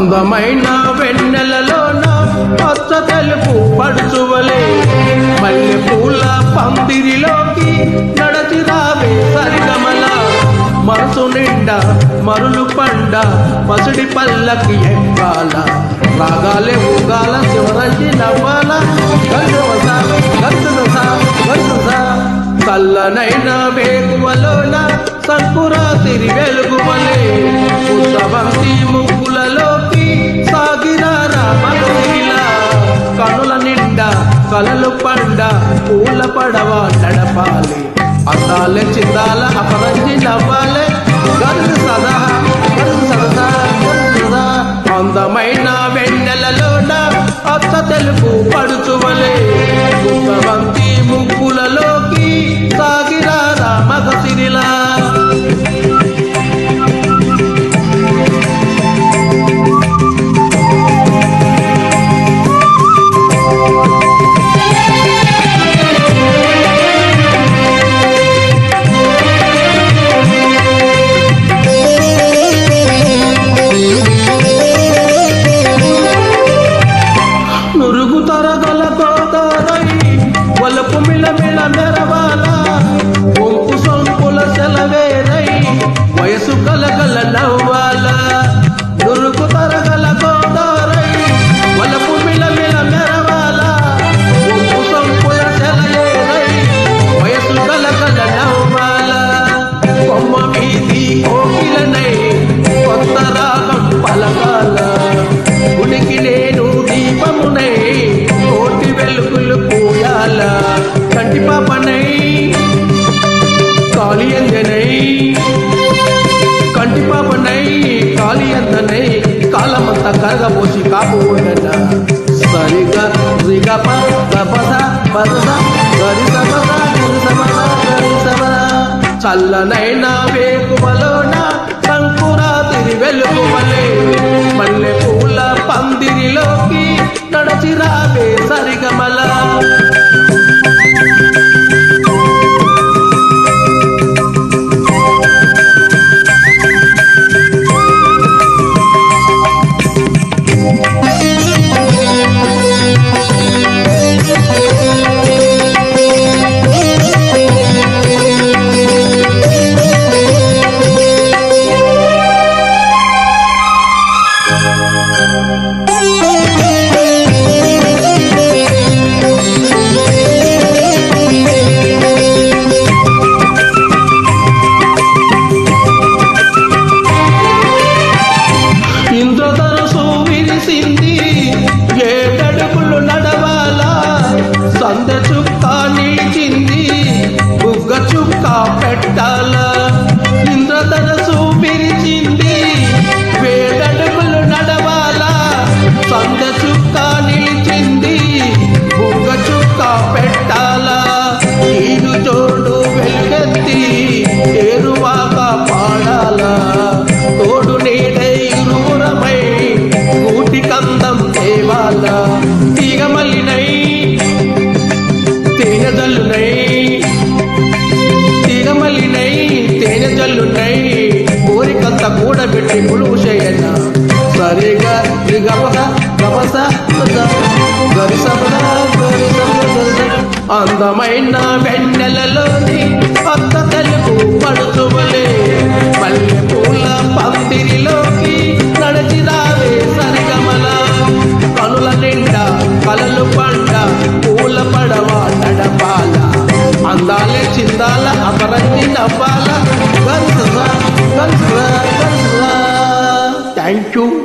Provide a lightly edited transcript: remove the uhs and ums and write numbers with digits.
అందమైన వెన్నెలలోన పచ్చ తెలుపు పడుచువలే మల్లె పూల పందిరిలోకి నడచి రావే సరిగమల మనసు నిండా మరులు పండ పసిడి పల్లకి ఎక్కాల రాగాలే ఊగాల శివరంజి నవ్వాల చల్లనైన వేగువలోన సంకురాతిరి వెలుగువలే ఉత్తవంతి ముగ్గులలోకి సాగిరారా మగసిలా కనుల నిండా కలలు పండ పూల పడవ నడపాలి అందాలే చిందాల అపరంజి నవ్వాలే గర్లు సదా అందమైన వెన్నెలలోన అత్త తెలుపు పడుచువలే ఉత్తవంతి ముగ్గులలోకి సాగిరారా మగసిరిలా వలపు మిలమిల మెరవాల ఒంపు సొంపుల సెలవేరై వయసు కలగల నవ్వాల నురుకు తరగల గోదారై వలపు మిలమిల మెరవాల ఒంపు సొంపుల సెలవేరై వయసు కలగల నవ్వాల కొమ్మ వీధి కోకిలనై కొత్త రాగం పలకాల ఉనికి నేను దీపమునై కోటి వెలుగులు పూయాల కంటి పాపనై కాళియందనై కంటి పాపనై కాళియందనై కాలమంతా కరగబోసి కాపు ఉండట సరిగా రిగప గపస పదస గరిసపస గరిసపస చల్లనైన వేకువలోన సంకురాతిరి వెలుగువలే మల్లె పూల పందిరిలోకి నడచి రావే సరిగమల ఇంద్రధనుసు విరిసింది ఏడడుగులు నడవాల సంద చుక్క నిలిచింది బుగ్గ చుక్క పెట్టాల ఇంద్రధనుసు విరిచింది ఏడడుగులు నడవాల సంద చుక్క నిలిచింది బుగ్గ చుక్క పెట్టాల ఈడు జోడు వెలుగెత్తి ఏరువాక పాడాల తోడు నీడై ఇరువురమై కూటి కందం దేవాల తీగమల్లినై తేనె జల్లునై తీగమల్లినై తేనె జల్లునై కోరికంత కూడబెట్టి కొలువు చేయన సరిగా గపస గపస అందమైన వెన్నెలలోని కొత్త తెలుపు పడుచువలే మల్లె పూల పందిరిలోకి నడచి రావే సరిగమల కనుల నిండా కలలు పండ పూల పడవ నడపాల అందాలే చిందాల అపరంజి నవ్వాల థ్యాంక్ యూ.